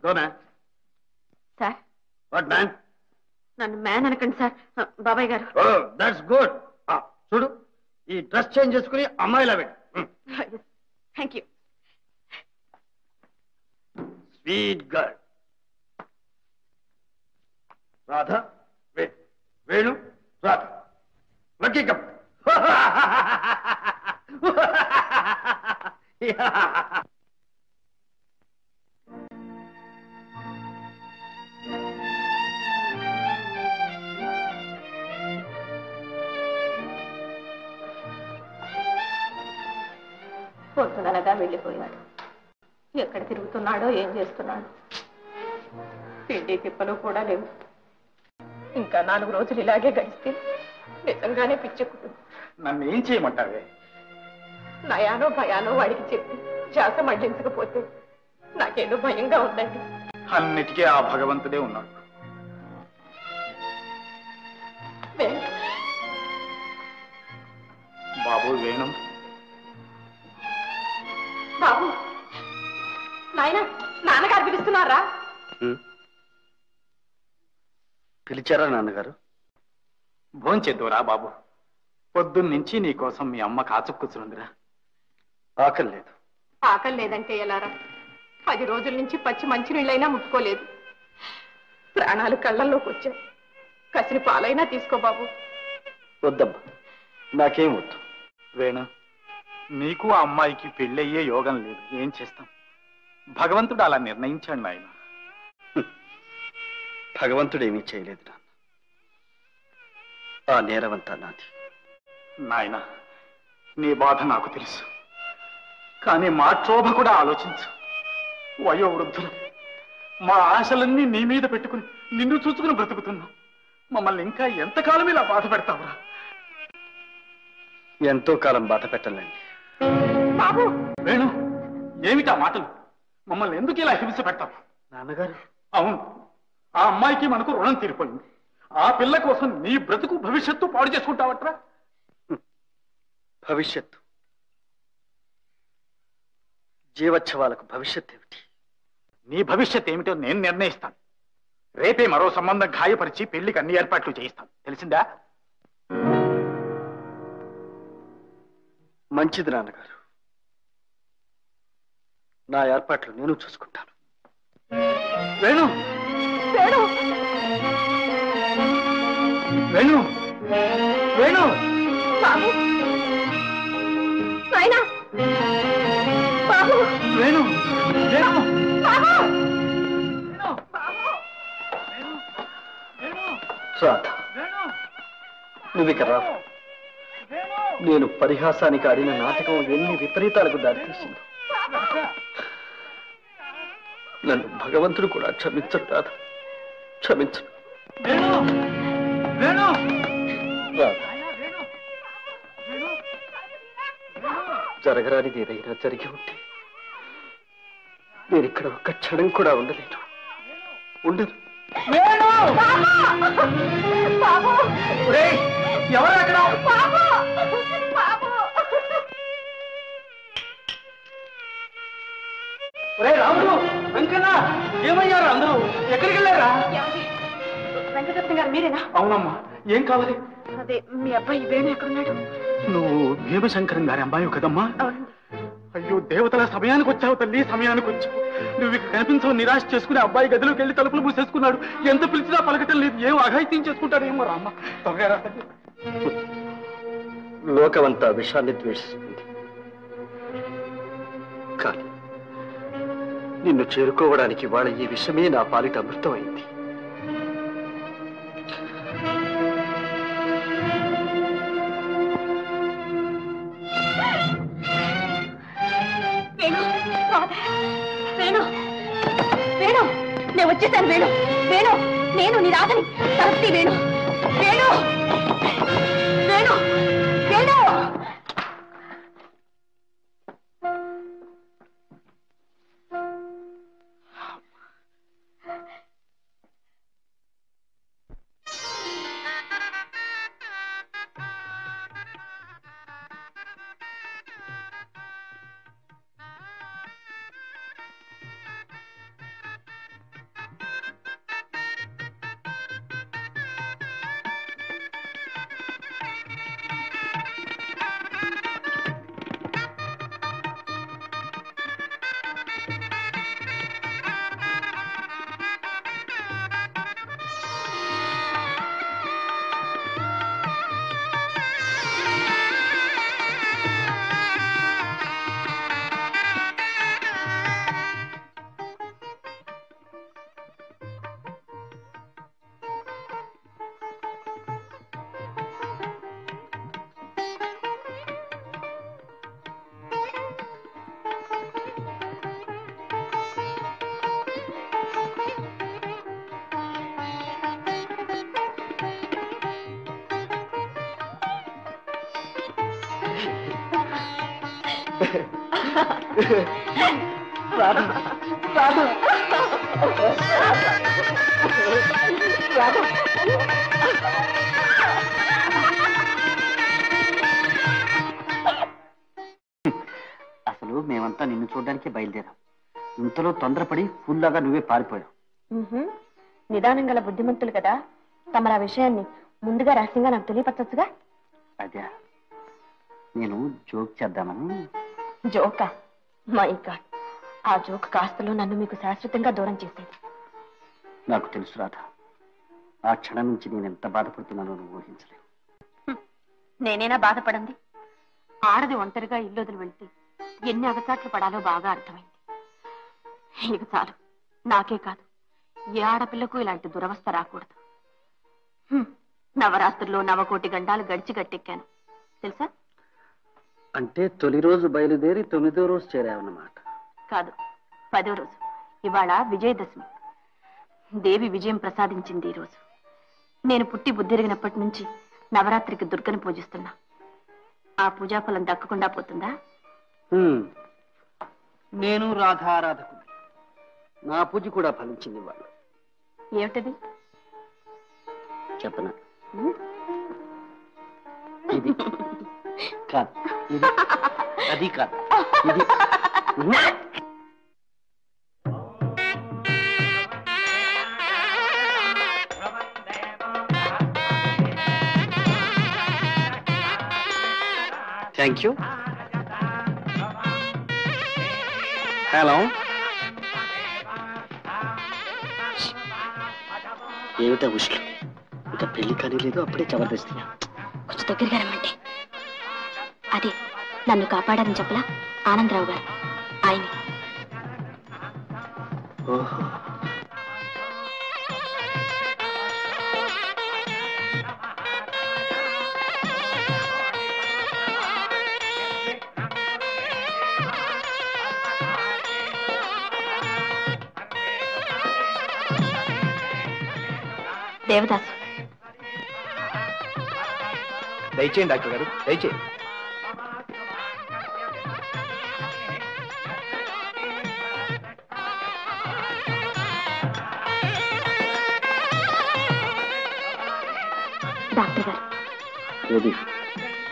Go man. Sir what man? నన్ను man అనకండి sir, బాబాయ్ గారు. Oh that's good. చూడు, ఈ డ్రెస్ చేంజ్ చేసుకుని అమ్మాయిలా పెట్టు. Thank you. Sweet girl. Radha, Venu, Radha, lucky cup. పొద్దుననగా వెళ్ళిపోయాడు. ఎక్కడ తిరుగుతున్నాడో ఏం చేస్తున్నాడు. తిండి తిప్పలు కూడా లేవు. ఇంకా 4 రోజులు ఇలాగే గడిస్తే నిజంగానే పిచ్చెక్కుతుంది. నన్ను ఏం చేయమంటావే? నయానో భయానో వాడికి చెప్పి శ్వాస మళ్లించకపోతే నాకేదో భయంగా ఉందండి. అన్నిటికీ ఆ భగవంతుడే ఉన్నాడు. బాబు వేణు. బాబు, నాయన, నాన్నగారు పిలుస్తున్నారా? పిలిచారా నాన్నగారు? భోంచేద్దురా బాబు. పొద్దున్నుంచి నీకోసం మీ అమ్మ కాచు కూర్చుందిరా. ఆకలి లేదు. ఆకలి లేదంటే ఎలారా? 10 రోజుల నుంచి పచ్చి మంచినీళ్ళైనా ముట్టుకోలేదు. ప్రాణాలు కళ్ళల్లోకి వచ్చాయి. కసిరి పాలైనా తీసుకో బాబు. వద్దమ్మా, నాకేం వద్దు. వేణు, నీకు ఆ అమ్మాయికి పెళ్ళయ్యే యోగం లేదు. ఏం చేస్తాం? భగవంతుడు అలా నిర్ణయించాడు నాయన. భగవంతుడు ఏమీ చేయలేదు నాన్న. ఆ నేరవంతా నాది. నాయన, నీ బాధ నాకు తెలుసు. కానీ మా క్షోభ కూడా ఆలోచించు. వయోవృద్ధులు మా ఆశలన్నీ నీ మీద పెట్టుకుని నిన్ను చూసుకుని బ్రతుకుతున్నాం. మమ్మల్ని ఇంకా ఎంతకాలం ఇలా బాధ పెడతావురా? ఎంతో కాలం బాధ పెట్టాలండి. బాబు, వేణు, ఏమిటా మాటలు? మమ్మల్ని ఎందుకు ఇలా హింస పెడతావు? నాన్నగారు, అవును, ఆ అమ్మాయికి మనకు రుణం తీరిపోయింది. ఆ పిల్ల కోసం నీ బ్రతుకు భవిష్యత్తు పాడు చేసుకుంటావట్రా? భవిష్యత్తు? జీవోత్సవాలకు భవిష్యత్ ఏమిటి? నీ భవిష్యత్ ఏమిటో నేను నిర్ణయిస్తాను. రేపే మరో సంబంధం ఖాయపరిచి పెళ్లికి అన్ని ఏర్పాట్లు చేయిస్తాను. తెలిసిందా? మంచిది నాన్నగారు. నా ఏర్పాట్లు నేను చూసుకుంటాను. వేణు, వేణు, వేణు, వేణు, బాబు, నాయనా, బాబు, వేణు, వేణు, బాబు, రాధ, నువ్వు ఇక రా. నేను పరిహాసానికి ఆడిన నాటకం ఎన్ని విపరీతాలకు దారితీసింది. నన్ను భగవంతుడు కూడా క్షమించడు రాధ, క్షమించడు. జరగరానిది ఏదైనా జరిగి ఉంటే నేను ఇక్కడ ఒక్క క్షణం కూడా ఉండలేను. ఉండదు. ఎవరు అక్కడ? రాముడు, వెంకన్న, ఏమయ్యారు అందరూ? ఎక్కడికి వెళ్ళారా? వెంకటరత్న గారు మీరేనా? అవునమ్మా, ఏం కావాలి? అదే, మీ అబ్బాయి వేణు ఎక్కడున్నాడు? నువ్వు భీమశంకరం గారి అమ్మాయి కదమ్మా? అయ్యో దేవతల, సమయానికి వచ్చావు తల్లి, సమయానికి వచ్చావు. నువ్వు ఇక కనిపించవు. నిరాశ చేసుకుని అబ్బాయి గదిలోకి వెళ్ళి తలుపులు మూసేసుకున్నాడు. ఎంత పిలిచినా పలకటం లేదు. ఏం అఘాయిత్యం చేసుకుంటాడు ఏమో. రామ్మ, త్వరగా. లోకమంతా విషాన్ని ద్వేషిస్తుంది, కానీ నిన్ను చేరుకోవడానికి వాళ్ళ ఈ విషయమే నా పాలిట అమృతమైంది. వేణు, నేను వచ్చేసాను. వేణు, వేణు, నేను నీ రాధని. తరస్తి వేణు, వేణు, వేణు, వేణు. రాధా రాధా రాధా అసలు మేమంతా నిన్ను చూడడానికి బయలుదేరాం. ఇంతలో తొందరపడి ఫుల్లాగా నువ్వే పారిపోయావు. నిదానం గల బుద్ధిమంతులు కదా, తమరా విషయాన్ని ముందుగా రహస్యంగా నాకు తెలియపరచొచ్చుగా. అదే నేను జోక్ చేద్దామని. జోకా? మై గాడ్, ఆ జోక్ కాస్తలో నన్ను మీకు శాశ్వతంగా దూరం చేసేది. నాకు తెలుసు రాధ, ఆ క్షణం నుంచి నేను ఎంత బాధపడుతున్నానో నువ్వు ఊహించలేవు. నేనేనా బాధపడింది? ఆడది ఒంటరిగా ఇల్లు వెళ్తే ఎన్ని అగచాట్లు పడాలో బాగా అర్థమైంది. ఇక చాలు, నాకే కాదు ఏ ఆడపిల్లకు ఇలాంటి దురవస్థ రాకూడదు. నవరాత్రుల్లో 9 గండాలు గడిచి గట్టెక్కాను తెలుసా? అంటే తొలి రోజు బయలుదేరి 9వ రోజు చేరావన్నమాట. కాదు, 10వ రోజు. ఇవాళ విజయదశమి. దేవి విజయం ప్రసాదించింది ఈ రోజు. నేను పుట్టి బుద్ధిరిగినప్పటి నుంచి నవరాత్రికి దుర్గను పూజిస్తున్నా. ఆ పూజాఫలం దక్కకుండా పోతుందా? నేను రాధారాధకు, నా పూజ కూడా ఫలించింది వాళ్ళు. ఏమిటది చెప్పనా? ఇది కాదు, ఇది అది కాదు, ఇది. Thank you. హలో, ఏమిటా ఉష్లు? ఇంకా పెళ్లి కానీ లేదు, అప్పుడే జబర్దస్తిగా. కొంచెం దగ్గరగా రమ్మంటే. అదే నన్ను కాపాడారని చెప్పలా ఆనందరావు గారు, ఆయన. ఓహో, దేవదాసు. దయచేయండి డాక్టర్ గారు, దయచేయండి. డాక్టర్ గారు. ఏది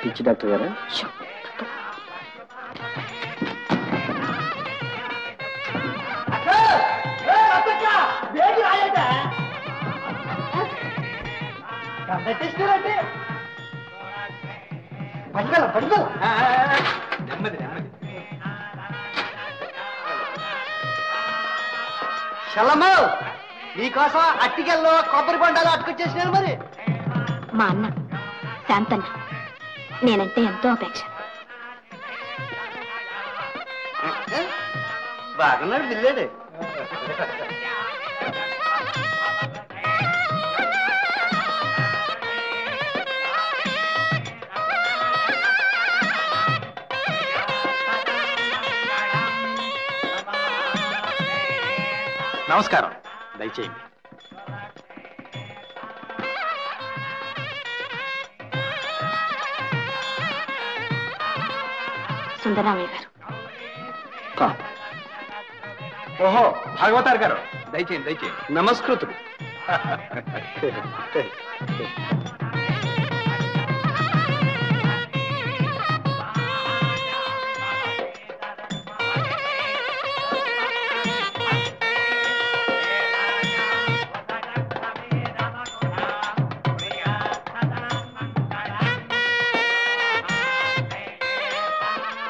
పిచ్చి డాక్టర్ గారా? చల్లమ్మ, నీకోసం అట్టికెళ్ళలో కొబ్బరి బండాలు అట్టుకొచ్చేసినాను. మరి మా అన్న శాంతన్న నేనంటే ఎంతో అపేక్ష. బాగున్నాడు పిల్లాడు. నమస్కారం, దయచేయండి. సుందరరామయ్య గారు. ఓహో, భాగవతారు గారు, దయచేయండి దయచేయండి. నమస్కృతుడు.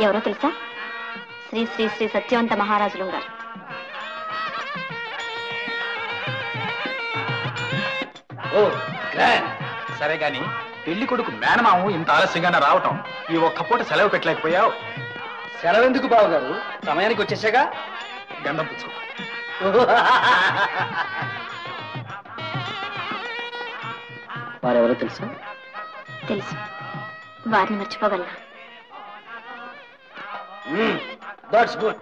ఎవరో తెలుసా? శ్రీ శ్రీ శ్రీ సత్యవంత మహారాజులు గారు. ఓ గ్రాండ్. సరే గాని పెళ్లి కొడుకు మేనమాము ఇంత ఆలస్యంగానే రావటం, ఈ ఒక్క పూట సెలవు పెట్టలేకపోయావు. సెలవు ఎందుకు బావగారు? సమయానికి వచ్చేసాగా. గంధం పుచ్చుకో. వారెవరో తెలుసా? తెలుసు. వారిని మర్చిపోగలనా? That's good.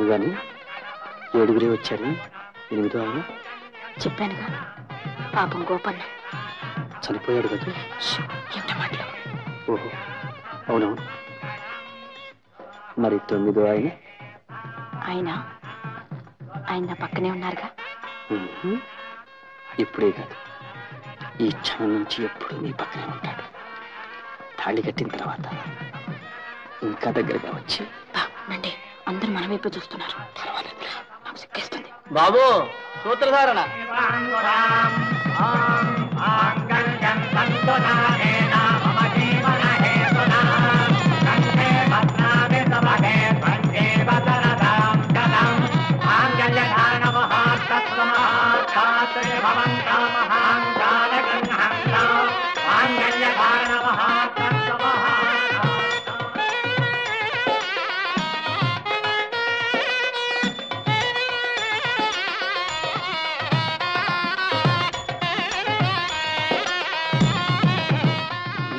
అవును గాని 7 వచ్చారు, 8 ఆయన చెప్పానుగా, పాపం గోపన్న చనిపోయాడు కదా. ఏమిటో మాటలు. ఓహో అవునవును. మరి 9 ఆయన ఆయన నా పక్కనే ఉన్నారుగా. ఇప్పుడే కాదు, ఈ క్షణం నుంచి ఎప్పుడు నీ పక్కనే ఉంటాడు. తాళి కట్టిన తర్వాత ఇంకా దగ్గరగా వచ్చి నండి, అందరూ మన వైపు చూస్తున్నారు. నాకు సిక్కేస్తుంది. బాబు సూత్రధారణ.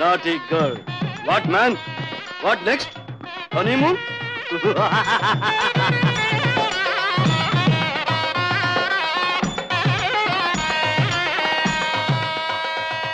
Naughty girl. What, man? What next? Honeymoon?